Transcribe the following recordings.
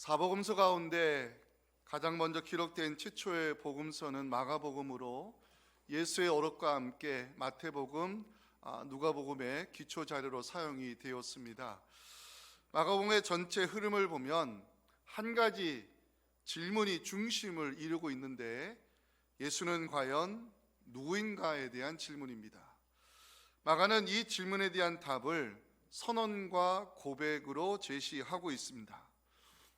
사복음서 가운데 가장 먼저 기록된 최초의 복음서는 마가복음으로 예수의 어록과 함께 마태복음, 누가복음의 기초 자료로 사용이 되었습니다. 마가복음의 전체 흐름을 보면 한 가지 질문이 중심을 이루고 있는데, 예수는 과연 누구인가에 대한 질문입니다. 마가는 이 질문에 대한 답을 선언과 고백으로 제시하고 있습니다.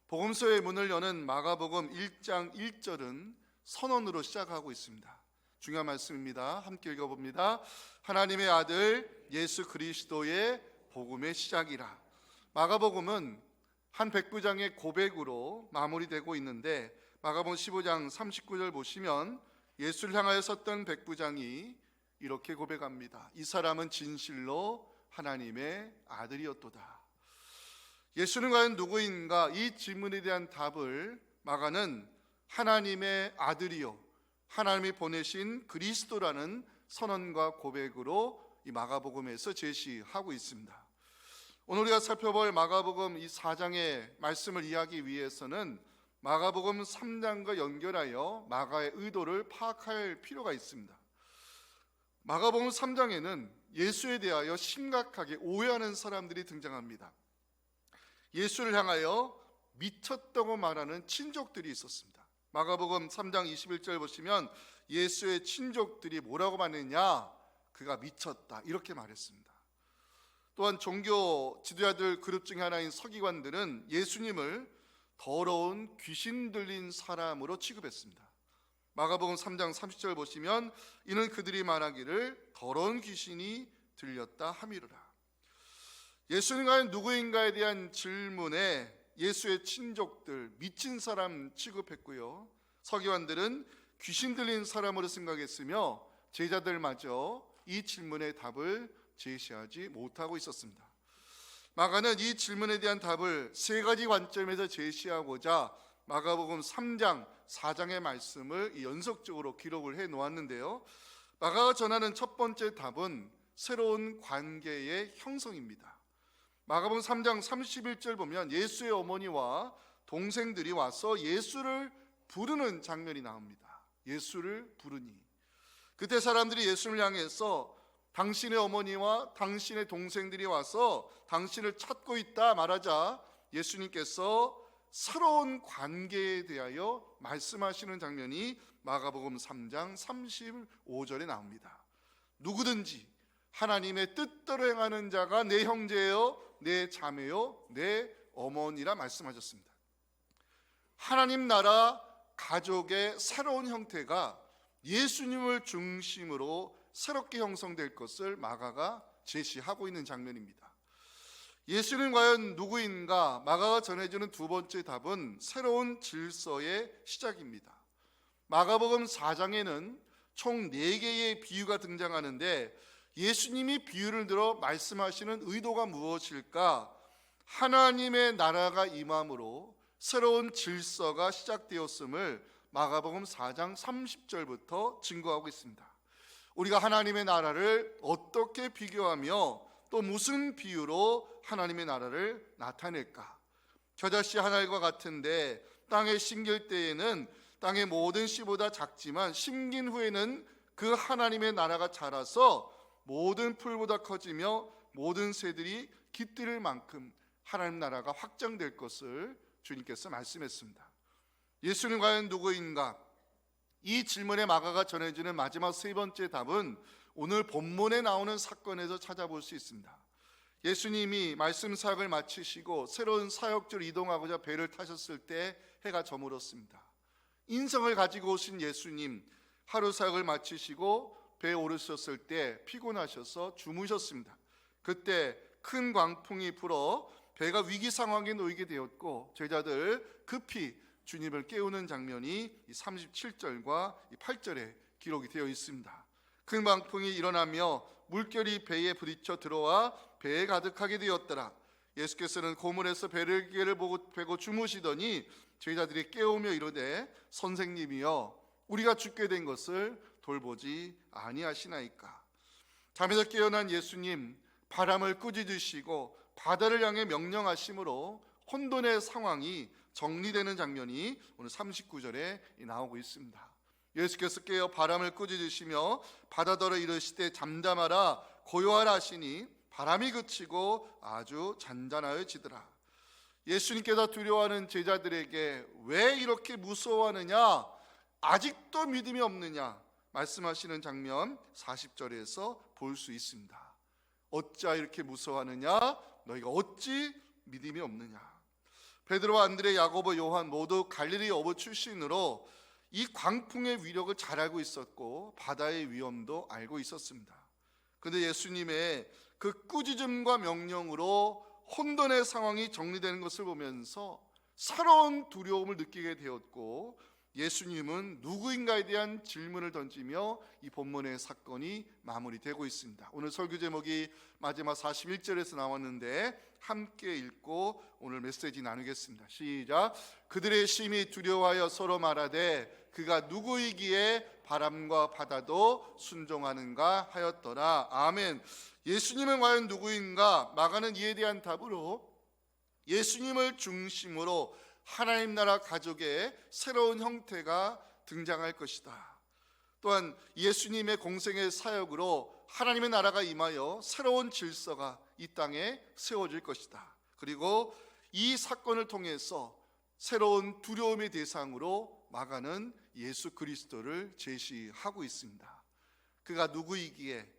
복음서의 문을 여는 마가복음 1장 1절은 선언으로 시작하고 있습니다. 중요한 말씀입니다. 함께 읽어봅니다. 하나님의 아들 예수 그리스도의 복음의 시작이라. 마가복음은 한 백부장의 고백으로 마무리되고 있는데, 마가복음 15장 39절 보시면 예수를 향하여 섰던 백부장이 이렇게 고백합니다. 이 사람은 진실로 하나님의 아들이었도다. 예수는 과연 누구인가? 이 질문에 대한 답을 마가는 하나님의 아들이요 하나님이 보내신 그리스도라는 선언과 고백으로 이 마가복음에서 제시하고 있습니다. 오늘 우리가 살펴볼 마가복음 이 4장의 말씀을 이해하기 위해서는 마가복음 3장과 연결하여 마가의 의도를 파악할 필요가 있습니다. 마가복음 3장에는 예수에 대하여 심각하게 오해하는 사람들이 등장합니다. 예수를 향하여 미쳤다고 말하는 친족들이 있었습니다. 마가복음 3장 21절 보시면 예수의 친족들이 뭐라고 말했냐? 그가 미쳤다, 이렇게 말했습니다. 또한 종교 지도자들 그룹 중에 하나인 서기관들은 예수님을 더러운 귀신 들린 사람으로 취급했습니다. 마가복음 3장 30절 보시면 이는 그들이 말하기를 더러운 귀신이 들렸다 함이로라. 예수는 과연 누구인가에 대한 질문에 예수의 친족들 미친 사람 취급했고요, 서기관들은 귀신 들린 사람으로 생각했으며 제자들마저 이 질문의 답을 제시하지 못하고 있었습니다. 마가는 이 질문에 대한 답을 세 가지 관점에서 제시하고자 마가복음 3장, 4장의 말씀을 연속적으로 기록을 해 놓았는데요, 마가가 전하는 첫 번째 답은 새로운 관계의 형성입니다. 마가복음 3장 31절 보면 예수의 어머니와 동생들이 와서 예수를 부르는 장면이 나옵니다. 예수를 부르니. 그때 사람들이 예수를 향해서 당신의 어머니와 당신의 동생들이 와서 당신을 찾고 있다 말하자 예수님께서 새로운 관계에 대하여 말씀하시는 장면이 마가복음 3장 35절에 나옵니다. 누구든지 하나님의 뜻대로 행하는 자가 내 형제요 내 자매요 내 어머니라 말씀하셨습니다. 하나님 나라 가족의 새로운 형태가 예수님을 중심으로 새롭게 형성될 것을 마가가 제시하고 있는 장면입니다. 예수는 과연 누구인가? 마가가 전해주는 두 번째 답은 새로운 질서의 시작입니다. 마가복음 4장에는 총 4개의 비유가 등장하는데, 예수님이 비유를 들어 말씀하시는 의도가 무엇일까? 하나님의 나라가 임함으로 새로운 질서가 시작되었음을 마가복음 4장 30절부터 증거하고 있습니다. 우리가 하나님의 나라를 어떻게 비교하며 또 무슨 비유로 하나님의 나라를 나타낼까? 겨자씨 하나과 같은데 땅에 심길 때에는 땅의 모든 씨보다 작지만 심긴 후에는 그 하나님의 나라가 자라서 모든 풀보다 커지며 모든 새들이 깃들일 만큼 하나님 나라가 확장될 것을 주님께서 말씀했습니다. 예수는 과연 누구인가? 이 질문에 마가가 전해주는 마지막 세 번째 답은 오늘 본문에 나오는 사건에서 찾아볼 수 있습니다. 예수님이 말씀 사역을 마치시고 새로운 사역지로 이동하고자 배를 타셨을 때 해가 저물었습니다. 인성을 가지고 오신 예수님, 하루 사역을 마치시고 배에 오르셨을 때 피곤하셔서 주무셨습니다. 그때 큰 광풍이 불어 배가 위기 상황에 놓이게 되었고 제자들 급히 주님을 깨우는 장면이 37절과 8절에 기록이 되어 있습니다. 큰 광풍이 일어나며 물결이 배에 부딪혀 들어와 배에 가득하게 되었더라. 예수께서는 고물에서 배를 베고 주무시더니 제자들이 깨우며 이르되 선생님이여 우리가 죽게 된 것을 돌보지 아니하시나이까. 잠에서 깨어난 예수님, 바람을 꾸짖으시고 바다를 향해 명령하심으로 혼돈의 상황이 정리되는 장면이 오늘 39절에 나오고 있습니다. 예수께서 깨어 바람을 꾸짖으시며 바다더러 이르시되 잠잠하라 고요하라 하시니 바람이 그치고 아주 잔잔하여지더라. 예수님께서 두려워하는 제자들에게 왜 이렇게 무서워하느냐, 아직도 믿음이 없느냐 말씀하시는 장면 40절에서 볼 수 있습니다. 어찌 이렇게 무서워하느냐, 너희가 어찌 믿음이 없느냐. 베드로와 안드레, 야고보, 요한 모두 갈릴리 어부 출신으로 이 광풍의 위력을 잘 알고 있었고 바다의 위험도 알고 있었습니다. 그런데 예수님의 그 꾸짖음과 명령으로 혼돈의 상황이 정리되는 것을 보면서 새로운 두려움을 느끼게 되었고, 예수님은 누구인가에 대한 질문을 던지며 이 본문의 사건이 마무리되고 있습니다. 오늘 설교 제목이 마지막 41절에서 나왔는데 함께 읽고 오늘 메시지 나누겠습니다. 시작. 그들의 심히 두려워하여 서로 말하되 그가 누구이기에 바람과 바다도 순종하는가 하였더라. 아멘. 예수님은 과연 누구인가? 마가는 이에 대한 답으로 예수님을 중심으로 하나님 나라 가족의 새로운 형태가 등장할 것이다. 또한 예수님의 공생의 사역으로 하나님의 나라가 임하여 새로운 질서가 이 땅에 세워질 것이다. 그리고 이 사건을 통해서 새로운 두려움의 대상으로 마가는 예수 그리스도를 제시하고 있습니다. 그가 누구이기에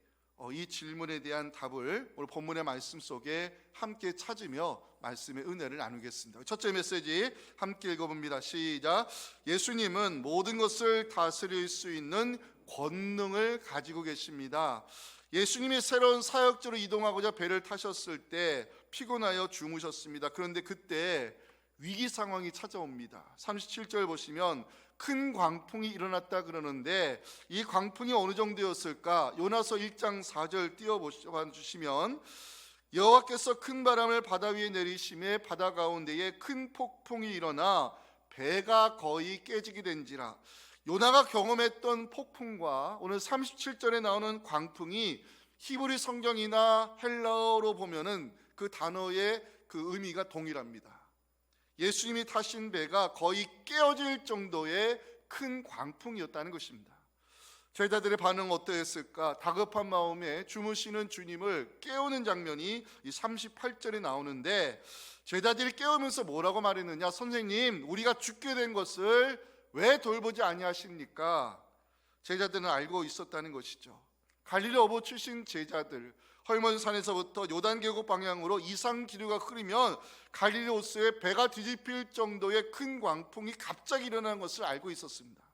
이 질문에 대한 답을 오늘 본문의 말씀 속에 함께 찾으며 말씀의 은혜를 나누겠습니다. 첫째 메시지 함께 읽어봅니다. 시작. 예수님은 모든 것을 다스릴 수 있는 권능을 가지고 계십니다. 예수님이 새로운 사역지로 이동하고자 배를 타셨을 때 피곤하여 주무셨습니다. 그런데 그때 위기 상황이 찾아옵니다. 37절 보시면 큰 광풍이 일어났다 그러는데 이 광풍이 어느 정도였을까? 요나서 1장 4절 띄워주시면 여호와께서 큰 바람을 바다 위에 내리심에 바다 가운데에 큰 폭풍이 일어나 배가 거의 깨지게 된지라. 요나가 경험했던 폭풍과 오늘 37절에 나오는 광풍이 히브리 성경이나 헬라어로 보면은 그 단어의 그 의미가 동일합니다. 예수님이 타신 배가 거의 깨어질 정도의 큰 광풍이었다는 것입니다. 제자들의 반응은 어떠했을까? 다급한 마음에 주무시는 주님을 깨우는 장면이 이 38절에 나오는데 제자들이 깨우면서 뭐라고 말했느냐? 선생님, 우리가 죽게 된 것을 왜 돌보지 아니하십니까? 제자들은 알고 있었다는 것이죠. 갈릴리 어부 출신 제자들, 헐몬산에서부터 요단계곡 방향으로 이상 기류가 흐르면 갈릴리 호수에 배가 뒤집힐 정도의 큰 광풍이 갑자기 일어나는 것을 알고 있었습니다.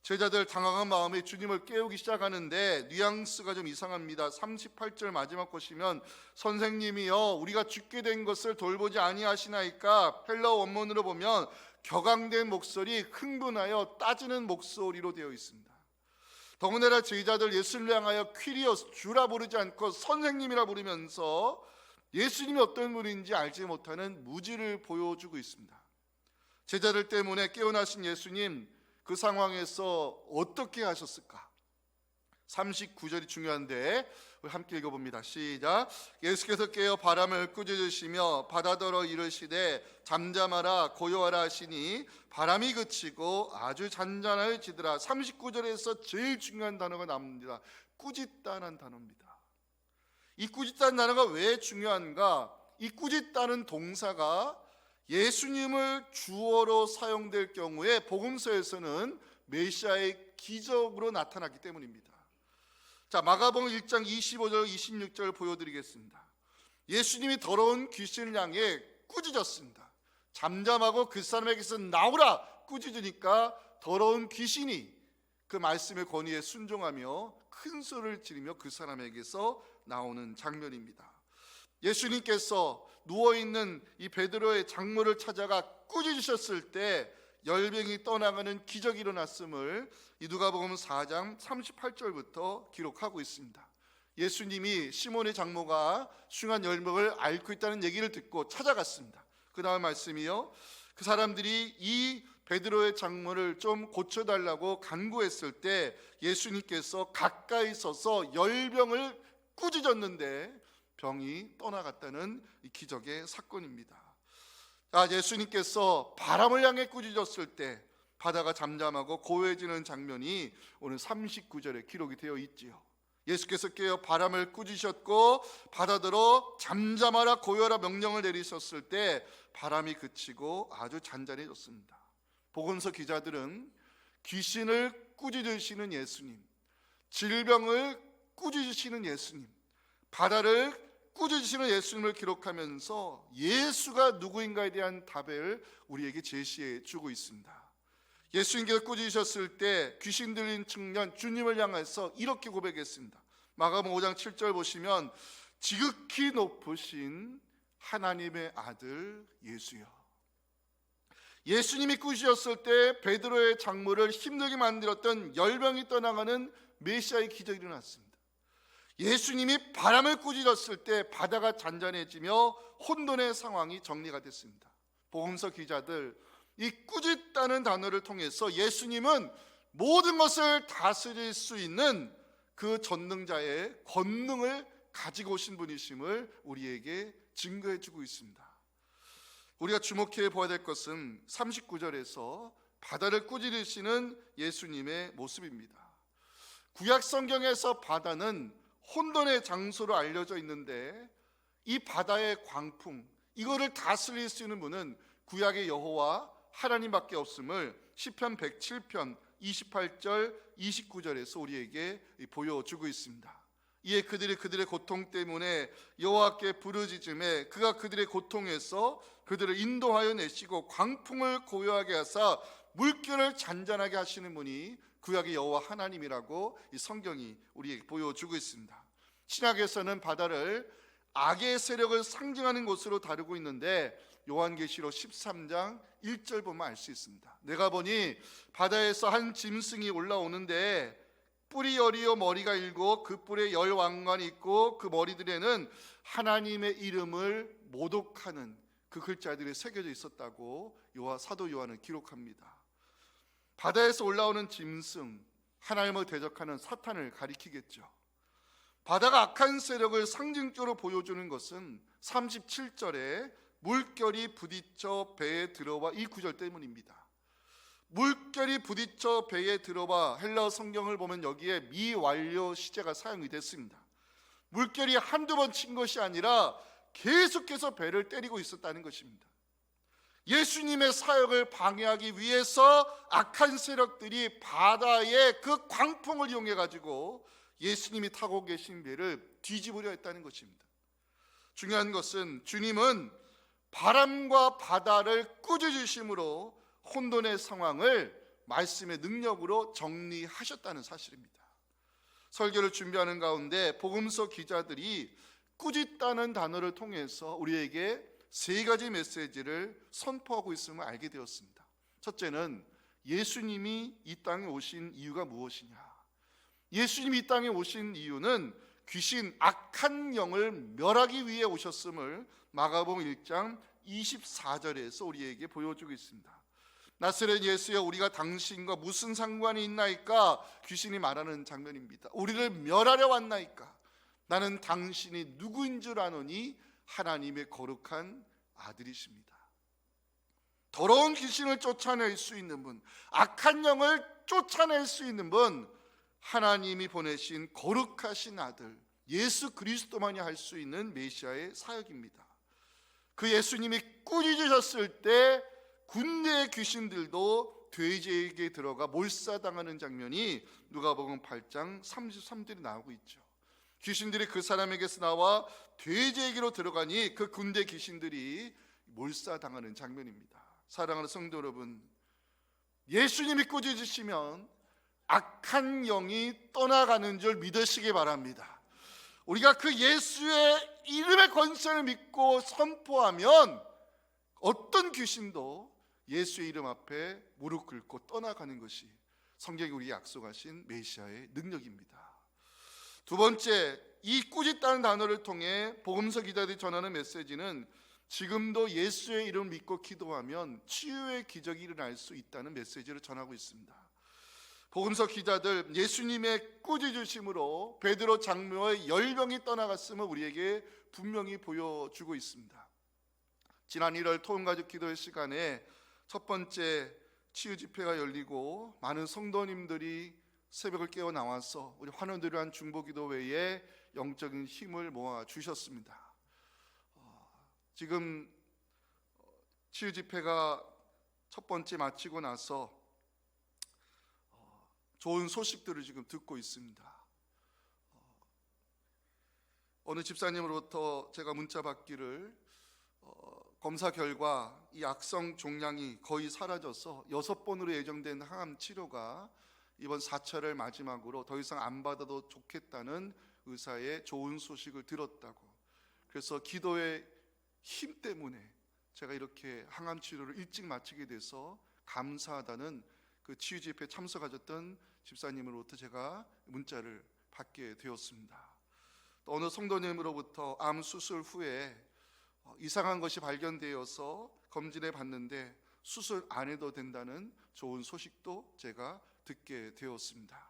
제자들 당황한 마음에 주님을 깨우기 시작하는데 뉘앙스가 좀 이상합니다. 38절 마지막 보시면 선생님이여 우리가 죽게 된 것을 돌보지 아니하시나이까? 헬라어 원문으로 보면 격앙된 목소리, 흥분하여 따지는 목소리로 되어 있습니다. 더군다나 제자들 예수를 향하여 퀴리어스, 주라 부르지 않고 선생님이라 부르면서 예수님이 어떤 분인지 알지 못하는 무지를 보여주고 있습니다. 제자들 때문에 깨어나신 예수님, 그 상황에서 어떻게 하셨을까? 39절이 중요한데 함께 읽어봅니다. 시작. 예수께서 깨어 바람을 꾸짖으시며 바다더러 이르시되 잠잠하라 고요하라 하시니 바람이 그치고 아주 잔잔하여지더라. 39절에서 제일 중요한 단어가 나옵니다. 꾸짖다는 단어입니다. 이 꾸짖다는 단어가 왜 중요한가? 이 꾸짖다는 동사가 예수님을 주어로 사용될 경우에 복음서에서는 메시아의 기적으로 나타났기 때문입니다. 자, 마가복음 1장 25절 26절 보여드리겠습니다. 예수님이 더러운 귀신을 향해 꾸짖었습니다. 잠잠하고 그 사람에게서 나오라 꾸짖으니까 더러운 귀신이 그 말씀의 권위에 순종하며 큰 소리를 지르며 그 사람에게서 나오는 장면입니다. 예수님께서 누워있는 이 베드로의 장모를 찾아가 꾸짖으셨을 때 열병이 떠나가는 기적이 일어났음을 이 누가복음 4장 38절부터 기록하고 있습니다. 예수님이 시몬의 장모가 흉한 열병을 앓고 있다는 얘기를 듣고 찾아갔습니다. 그 다음 말씀이요, 그 사람들이 이 베드로의 장모를 좀 고쳐달라고 간구했을 때 예수님께서 가까이 서서 열병을 꾸짖었는데 병이 떠나갔다는 이 기적의 사건입니다. 예수님께서 바람을 향해 꾸짖었을 때 바다가 잠잠하고 고요해지는 장면이 오늘 39절에 기록이 되어 있지요. 예수께서 깨어 바람을 꾸짖으셨고 바다들어 잠잠하라 고요하라 명령을 내리셨을 때 바람이 그치고 아주 잔잔해졌습니다. 복음서 기자들은 귀신을 꾸짖으시는 예수님, 질병을 꾸짖으시는 예수님, 바다를 꾸짖으시는 예수님을 기록하면서 예수가 누구인가에 대한 답을 우리에게 제시해 주고 있습니다. 예수님께서 꾸짖으셨을 때 귀신 들린 청년 주님을 향해서 이렇게 고백했습니다. 마가복음 5장 7절 보시면 지극히 높으신 하나님의 아들 예수여. 예수님이 꾸짖으셨을 때 베드로의 작물을 힘들게 만들었던 열병이 떠나가는 메시아의 기적이 일어났습니다. 예수님이 바람을 꾸짖었을 때 바다가 잔잔해지며 혼돈의 상황이 정리가 됐습니다. 복음서 기자들 이 꾸짖다는 단어를 통해서 예수님은 모든 것을 다스릴 수 있는 그 전능자의 권능을 가지고 오신 분이심을 우리에게 증거해 주고 있습니다. 우리가 주목해 보아야 될 것은 39절에서 바다를 꾸짖으시는 예수님의 모습입니다. 구약 성경에서 바다는 혼돈의 장소로 알려져 있는데 이 바다의 광풍, 이거를 다스릴 수 있는 분은 구약의 여호와 하나님밖에 없음을 시편 107편 28절 29절에서 우리에게 보여주고 있습니다. 이에 그들의 고통 때문에 여호와께 부르짖음에 그가 그들의 고통에서 그들을 인도하여 내시고 광풍을 고요하게 하사 물결을 잔잔하게 하시는 분이 구약의 여호와 하나님이라고 이 성경이 우리에게 보여주고 있습니다. 신약에서는 바다를 악의 세력을 상징하는 것으로 다루고 있는데 요한계시록 13장 1절 보면 알 수 있습니다. 내가 보니 바다에서 한 짐승이 올라오는데 뿔이 열이요 머리가 일고 그 뿔에 열 왕관이 있고 그 머리들에는 하나님의 이름을 모독하는 그 글자들이 새겨져 있었다고 사도 요한은 기록합니다. 바다에서 올라오는 짐승, 하나님을 대적하는 사탄을 가리키겠죠. 바다가 악한 세력을 상징적으로 보여주는 것은 37절에 물결이 부딪혀 배에 들어와 이 구절 때문입니다. 물결이 부딪혀 배에 들어와 헬라어 성경을 보면 여기에 미완료 시제가 사용이 됐습니다. 물결이 한두 번 친 것이 아니라 계속해서 배를 때리고 있었다는 것입니다. 예수님의 사역을 방해하기 위해서 악한 세력들이 바다의 그 광풍을 이용해 가지고 예수님이 타고 계신 배를 뒤집으려 했다는 것입니다. 중요한 것은 주님은 바람과 바다를 꾸짖으심으로 혼돈의 상황을 말씀의 능력으로 정리하셨다는 사실입니다. 설교를 준비하는 가운데 복음서 기자들이 꾸짖다는 단어를 통해서 우리에게 세 가지 메시지를 선포하고 있음을 알게 되었습니다. 첫째는 예수님이 이 땅에 오신 이유가 무엇이냐. 예수님이 이 땅에 오신 이유는 귀신 악한 영을 멸하기 위해 오셨음을 마가복음 1장 24절에서 우리에게 보여주고 있습니다. 나사렛 예수여 우리가 당신과 무슨 상관이 있나이까? 귀신이 말하는 장면입니다. 우리를 멸하려 왔나이까? 나는 당신이 누구인 줄 아노니 하나님의 거룩한 아들이십니다. 더러운 귀신을 쫓아낼 수 있는 분, 악한 영을 쫓아낼 수 있는 분, 하나님이 보내신 거룩하신 아들 예수 그리스도만이 할 수 있는 메시아의 사역입니다. 그 예수님이 꾸짖으셨을 때 군대의 귀신들도 돼지에게 들어가 몰사당하는 장면이 누가복음 8장 33절에 나오고 있죠. 귀신들이 그 사람에게서 나와 돼지에게로 들어가니 그 군대 귀신들이 몰사당하는 장면입니다. 사랑하는 성도 여러분, 예수님이 꾸짖으시면 악한 영이 떠나가는 줄 믿으시기 바랍니다. 우리가 그 예수의 이름의 권세를 믿고 선포하면 어떤 귀신도 예수의 이름 앞에 무릎 꿇고 떠나가는 것이 성경이 우리에게 약속하신 메시아의 능력입니다. 두 번째, 이 꾸짖다는 단어를 통해 복음서 기자들이 전하는 메시지는 지금도 예수의 이름을 믿고 기도하면 치유의 기적이 일어날 수 있다는 메시지를 전하고 있습니다. 복음서 기자들 예수님의 꾸짖으심으로 베드로 장로의 열병이 떠나갔음을 우리에게 분명히 보여주고 있습니다. 지난 1월 토음가족 기도회 시간에 첫 번째 치유 집회가 열리고 많은 성도님들이 새벽을 깨어 나와서 우리 환원들을 위한 중보기도회에 영적인 힘을 모아 주셨습니다. 지금 치유 집회가 첫 번째 마치고 나서 좋은 소식들을 지금 듣고 있습니다. 어느 집사님으로부터 제가 문자 받기를 검사 결과 이 악성 종양이 거의 사라져서 6번으로 예정된 항암 치료가 이번 4차를 마지막으로 더 이상 안 받아도 좋겠다는 의사의 좋은 소식을 들었다고. 그래서 기도의 힘 때문에 제가 이렇게 항암 치료를 일찍 마치게 돼서 감사하다는 그 치유 집회에 참석하셨던 집사님으로부터 제가 문자를 받게 되었습니다. 또 어느 성도님으로부터 암 수술 후에 이상한 것이 발견되어서 검진해 봤는데 수술 안 해도 된다는 좋은 소식도 제가 듣게 되었습니다.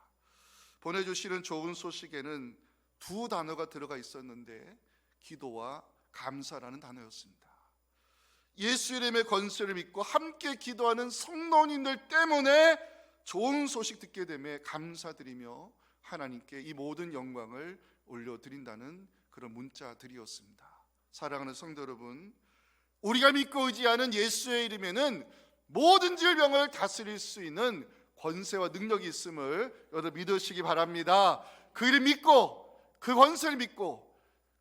보내주시는 좋은 소식에는 두 단어가 들어가 있었는데 기도와 감사라는 단어였습니다. 예수 이름의 권세를 믿고 함께 기도하는 성도님들 때문에 좋은 소식 듣게 되며 감사드리며 하나님께 이 모든 영광을 올려드린다는 그런 문자들이었습니다. 사랑하는 성도 여러분, 우리가 믿고 의지하는 예수의 이름에는 모든 질병을 다스릴 수 있는 권세와 능력이 있음을 여러분 믿으시기 바랍니다. 그 이름 믿고 그 권세를 믿고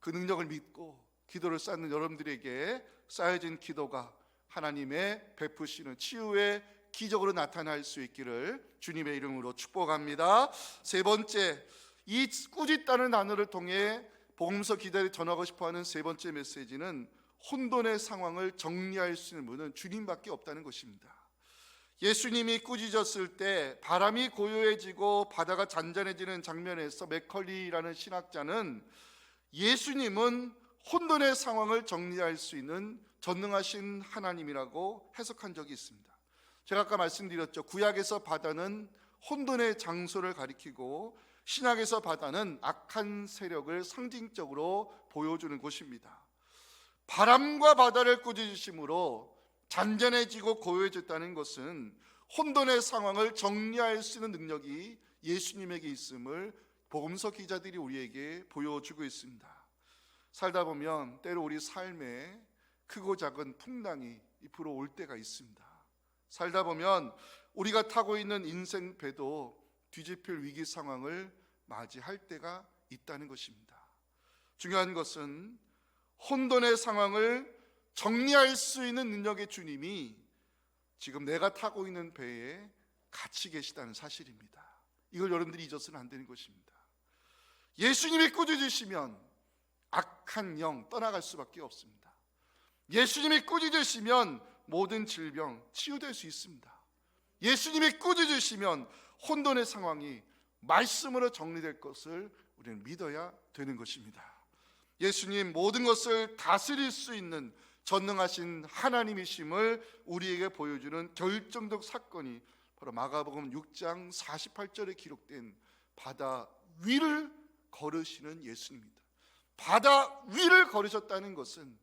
그 능력을 믿고 기도를 쌓는 여러분들에게 쌓여진 기도가 하나님의 베푸시는 치유의 기적으로 나타날 수 있기를 주님의 이름으로 축복합니다. 세 번째, 이 꾸짖다는 단어를 통해 복음서 기도를 전하고 싶어하는 세 번째 메시지는 혼돈의 상황을 정리할 수 있는 분은 주님밖에 없다는 것입니다. 예수님이 꾸짖었을 때 바람이 고요해지고 바다가 잔잔해지는 장면에서 맥컬리라는 신학자는 예수님은 혼돈의 상황을 정리할 수 있는 전능하신 하나님이라고 해석한 적이 있습니다. 제가 아까 말씀드렸죠. 구약에서 바다는 혼돈의 장소를 가리키고 신약에서 바다는 악한 세력을 상징적으로 보여주는 곳입니다. 바람과 바다를 꾸짖으심으로 잔잔해지고 고요해졌다는 것은 혼돈의 상황을 정리할 수 있는 능력이 예수님에게 있음을 복음서 기자들이 우리에게 보여주고 있습니다. 살다 보면 때로 우리 삶에 크고 작은 풍랑이 불어올 때가 있습니다. 살다 보면 우리가 타고 있는 인생 배도 뒤집힐 위기 상황을 맞이할 때가 있다는 것입니다. 중요한 것은 혼돈의 상황을 정리할 수 있는 능력의 주님이 지금 내가 타고 있는 배에 같이 계시다는 사실입니다. 이걸 여러분들이 잊어서는 안 되는 것입니다. 예수님이 꾸짖으시면 악한 영 떠나갈 수밖에 없습니다. 예수님이 꾸짖으시면 모든 질병 치유될 수 있습니다. 예수님이 꾸짖으시면 혼돈의 상황이 말씀으로 정리될 것을 우리는 믿어야 되는 것입니다. 예수님 모든 것을 다스릴 수 있는 전능하신 하나님이심을 우리에게 보여주는 결정적 사건이 바로 마가복음 6장 48절에 기록된 바다 위를 걸으시는 예수님입니다. 바다 위를 걸으셨다는 것은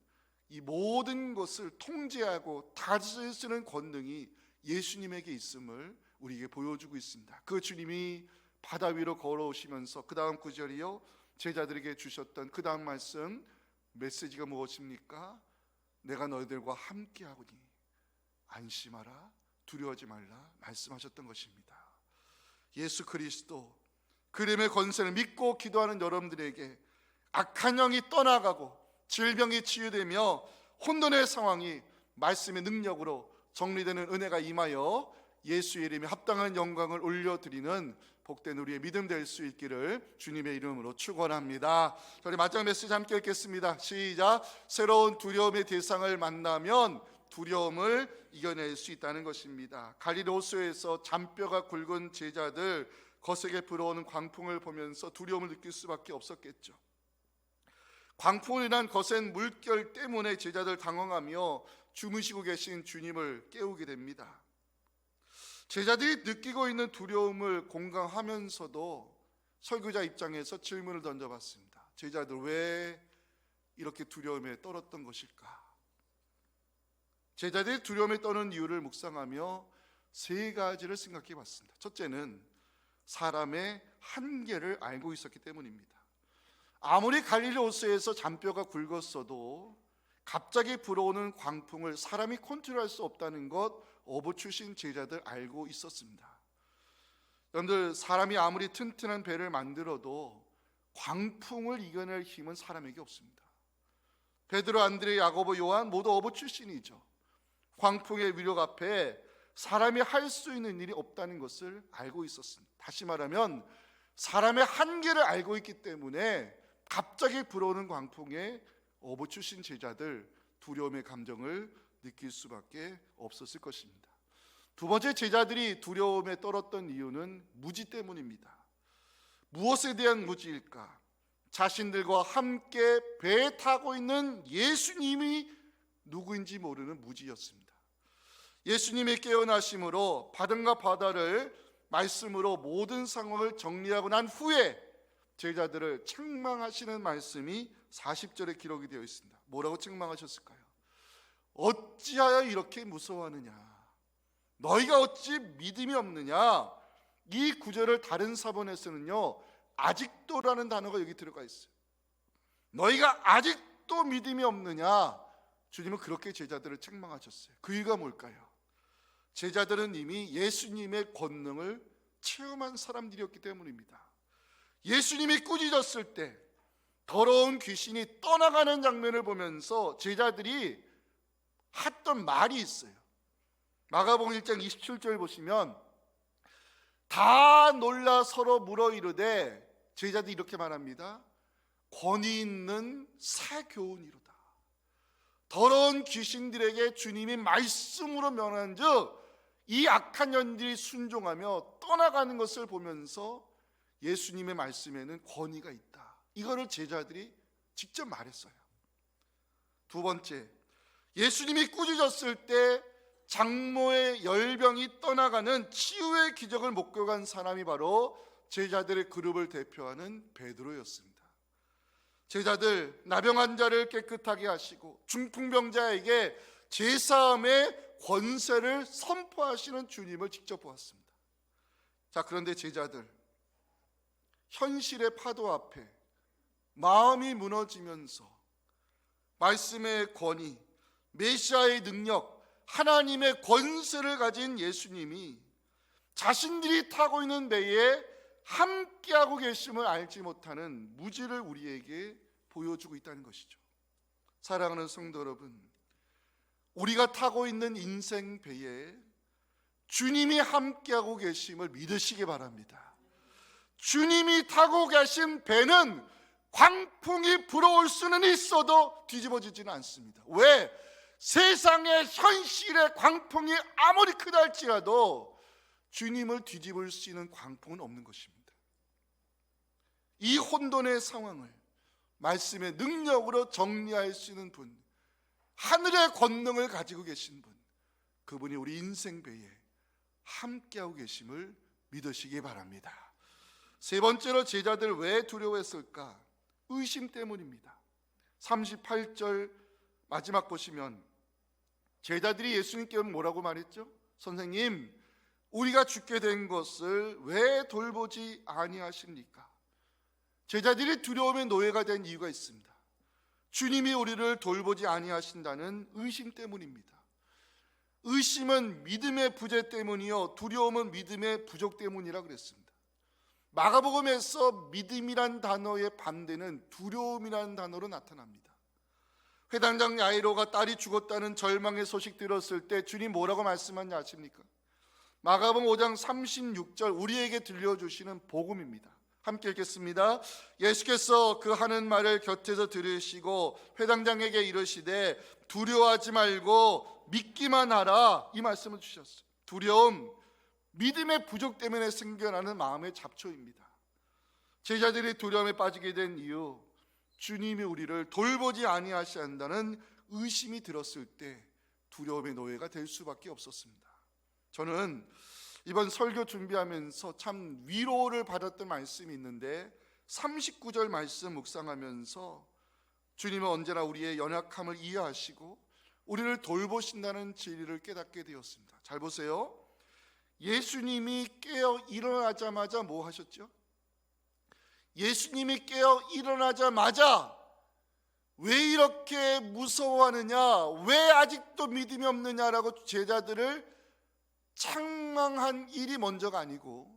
이 모든 것을 통제하고 다스리는 권능이 예수님에게 있음을 우리에게 보여주고 있습니다. 그 주님이 바다 위로 걸어오시면서 그 다음 구절이요, 제자들에게 주셨던 그 다음 말씀 메시지가 무엇입니까? 내가 너희들과 함께하거니 안심하라, 두려워하지 말라 말씀하셨던 것입니다. 예수 그리스도 그 이름의 권세를 믿고 기도하는 여러분들에게 악한 영이 떠나가고 질병이 치유되며 혼돈의 상황이 말씀의 능력으로 정리되는 은혜가 임하여 예수의 이름에 합당한 영광을 올려드리는 복된 우리의 믿음 될 수 있기를 주님의 이름으로 축원합니다. 우리 마지막 메시지 함께 읽겠습니다. 시작. 새로운 두려움의 대상을 만나면 두려움을 이겨낼 수 있다는 것입니다. 갈릴리 호수에서 잔뼈가 굵은 제자들 거세게 불어오는 광풍을 보면서 두려움을 느낄 수밖에 없었겠죠. 광풍이란 거센 물결 때문에 제자들 당황하며 주무시고 계신 주님을 깨우게 됩니다. 제자들이 느끼고 있는 두려움을 공감하면서도 설교자 입장에서 질문을 던져봤습니다. 제자들 왜 이렇게 두려움에 떨었던 것일까? 제자들이 두려움에 떠는 이유를 묵상하며 세 가지를 생각해 봤습니다. 첫째는 사람의 한계를 알고 있었기 때문입니다. 아무리 갈릴리 호수에서 잔뼈가 굵었어도 갑자기 불어오는 광풍을 사람이 컨트롤할 수 없다는 것 어부 출신 제자들 알고 있었습니다. 여러분들, 사람이 아무리 튼튼한 배를 만들어도 광풍을 이겨낼 힘은 사람에게 없습니다. 베드로, 안드레, 야고보, 요한 모두 어부 출신이죠. 광풍의 위력 앞에 사람이 할 수 있는 일이 없다는 것을 알고 있었습니다. 다시 말하면 사람의 한계를 알고 있기 때문에 갑자기 불어오는 광풍에 어부 출신 제자들 두려움의 감정을 느낄 수밖에 없었을 것입니다. 두 번째, 제자들이 두려움에 떨었던 이유는 무지 때문입니다. 무엇에 대한 무지일까? 자신들과 함께 배에 타고 있는 예수님이 누구인지 모르는 무지였습니다. 예수님의 깨어나심으로 바람과 바다를 말씀으로 모든 상황을 정리하고 난 후에 제자들을 책망하시는 말씀이 40절에 기록이 되어 있습니다. 뭐라고 책망하셨을까요? 어찌하여 이렇게 무서워하느냐? 너희가 어찌 믿음이 없느냐? 이 구절을 다른 사본에서는요, 아직도라는 단어가 여기 들어가 있어요. 너희가 아직도 믿음이 없느냐? 주님은 그렇게 제자들을 책망하셨어요. 그 이유가 뭘까요? 제자들은 이미 예수님의 권능을 체험한 사람들이었기 때문입니다. 예수님이 꾸짖었을 때 더러운 귀신이 떠나가는 장면을 보면서 제자들이 했던 말이 있어요. 마가복음 1장 27절 보시면 다 놀라 서로 물어 이르되, 제자들이 이렇게 말합니다. 권위 있는 새 교훈이로다. 더러운 귀신들에게 주님이 말씀으로 명한즉 이 악한 년들이 순종하며 떠나가는 것을 보면서 예수님의 말씀에는 권위가 있다. 이거를 제자들이 직접 말했어요. 두 번째, 예수님이 꾸짖었을 때 장모의 열병이 떠나가는 치유의 기적을 목격한 사람이 바로 제자들의 그룹을 대표하는 베드로였습니다. 제자들, 나병 자를 깨끗하게 하시고 중풍병자에게 제사함의 권세를 선포하시는 주님을 직접 보았습니다. 자, 그런데 제자들, 현실의 파도 앞에 마음이 무너지면서 말씀의 권위, 메시아의 능력, 하나님의 권세를 가진 예수님이 자신들이 타고 있는 배에 함께하고 계심을 알지 못하는 무지를 우리에게 보여주고 있다는 것이죠. 사랑하는 성도 여러분, 우리가 타고 있는 인생 배에 주님이 함께하고 계심을 믿으시기 바랍니다. 주님이 타고 계신 배는 광풍이 불어올 수는 있어도 뒤집어지지는 않습니다. 왜? 세상의 현실의 광풍이 아무리 크다 할지라도 주님을 뒤집을 수 있는 광풍은 없는 것입니다. 이 혼돈의 상황을 말씀의 능력으로 정리할 수 있는 분, 하늘의 권능을 가지고 계신 분, 그분이 우리 인생 배에 함께하고 계심을 믿으시기 바랍니다. 세 번째로 제자들 왜 두려워했을까? 의심 때문입니다. 38절 마지막 보시면 제자들이 예수님께 뭐라고 말했죠? 선생님, 우리가 죽게 된 것을 왜 돌보지 아니하십니까? 제자들이 두려움의 노예가 된 이유가 있습니다. 주님이 우리를 돌보지 아니하신다는 의심 때문입니다. 의심은 믿음의 부재 때문이요, 두려움은 믿음의 부족 때문이라 그랬습니다. 마가복음에서 믿음이란 단어의 반대는 두려움이라는 단어로 나타납니다. 회당장 야이로가 딸이 죽었다는 절망의 소식 들었을 때 주님 뭐라고 말씀하는지 아십니까? 마가복음 5장 36절 우리에게 들려주시는 복음입니다. 함께 읽겠습니다. 예수께서 그 하는 말을 곁에서 들으시고 회당장에게 이르시되 두려워하지 말고 믿기만 하라, 이 말씀을 주셨어요. 두려움, 믿음의 부족 때문에 생겨나는 마음의 잡초입니다. 제자들이 두려움에 빠지게 된 이유, 주님이 우리를 돌보지 아니하신다는 의심이 들었을 때 두려움의 노예가 될 수밖에 없었습니다. 저는 이번 설교 준비하면서 참 위로를 받았던 말씀이 있는데 39절 말씀 묵상하면서 주님은 언제나 우리의 연약함을 이해하시고 우리를 돌보신다는 진리를 깨닫게 되었습니다. 잘 보세요. 예수님이 깨어 일어나자마자 뭐 하셨죠? 예수님이 깨어 일어나자마자 왜 이렇게 무서워하느냐, 왜 아직도 믿음이 없느냐라고 제자들을 책망한 일이 먼저가 아니고,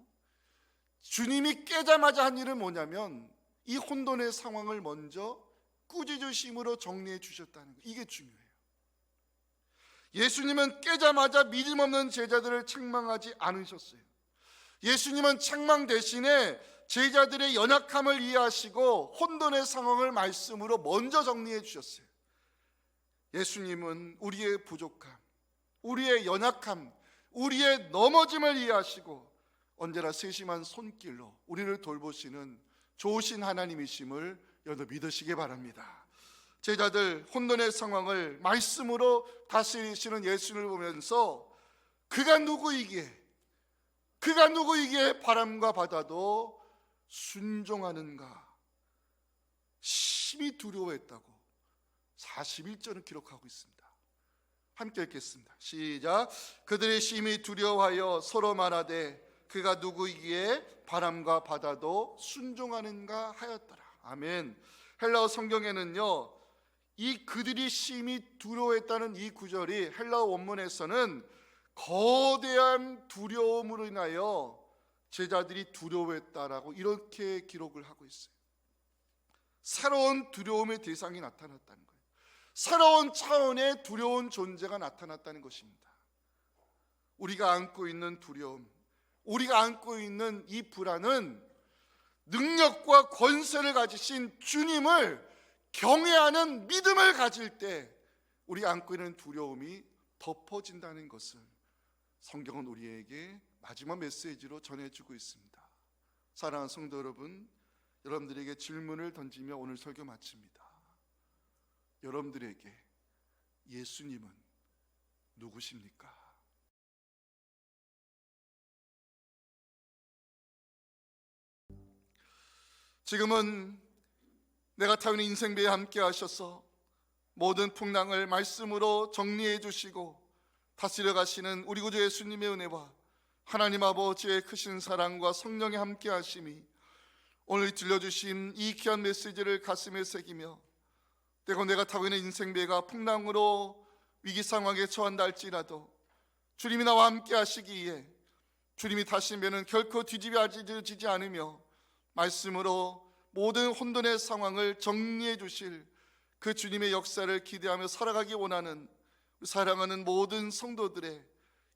주님이 깨자마자 한 일은 뭐냐면 이 혼돈의 상황을 먼저 꾸짖으심으로 정리해 주셨다는 거. 이게 중요해요. 예수님은 깨자마자 믿음 없는 제자들을 책망하지 않으셨어요. 예수님은 책망 대신에 제자들의 연약함을 이해하시고 혼돈의 상황을 말씀으로 먼저 정리해 주셨어요. 예수님은 우리의 부족함, 우리의 연약함, 우리의 넘어짐을 이해하시고 언제나 세심한 손길로 우리를 돌보시는 좋으신 하나님이심을 여러분 믿으시기 바랍니다. 제자들 혼돈의 상황을 말씀으로 다스리시는 예수님을 보면서 그가 누구이기에 바람과 바다도 순종하는가 심히 두려워했다고 41절은 기록하고 있습니다. 함께 읽겠습니다. 시작. 그들이 심히 두려워하여 서로 말하되 그가 누구이기에 바람과 바다도 순종하는가 하였더라. 아멘. 헬라어 성경에는요, 이 그들이 심히 두려워했다는 이 구절이 헬라어 원문에서는 거대한 두려움으로 인하여 제자들이 두려워했다라고 이렇게 기록을 하고 있어요. 새로운 두려움의 대상이 나타났다는 거예요. 새로운 차원의 두려운 존재가 나타났다는 것입니다. 우리가 안고 있는 두려움, 우리가 안고 있는 이 불안은 능력과 권세를 가지신 주님을 경외하는 믿음을 가질 때 우리가 안고 있는 두려움이 덮어진다는 것을 성경은 우리에게 마지막 메시지로 전해주고 있습니다. 사랑하는 성도 여러분, 여러분들에게 질문을 던지며 오늘 설교 마칩니다. 여러분들에게 예수님은 누구십니까? 지금은 내가 타는 인생배에 함께 하셔서 모든 풍랑을 말씀으로 정리해 주시고 다스려 가시는 우리 구주 예수님의 은혜와 하나님 아버지의 크신 사랑과 성령의 함께 하심이 오늘 들려주신 이 귀한 메시지를 가슴에 새기며 때로 내가 타고 있는 인생배가 풍랑으로 위기 상황에 처한다 할지라도 주님이 나와 함께 하시기에 주님이 타신 배는 결코 뒤집어지지 않으며 말씀으로 모든 혼돈의 상황을 정리해 주실 그 주님의 역사를 기대하며 살아가기 원하는 사랑하는 모든 성도들의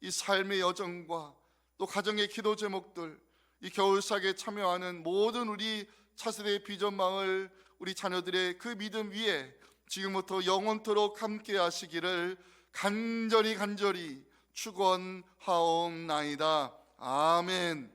이 삶의 여정과 또 가정의 기도 제목들, 이 겨울사계에 참여하는 모든 우리 차세대 비전 마을 우리 자녀들의 그 믿음 위에 지금부터 영원토록 함께 하시기를 간절히 축원하옵나이다. 아멘.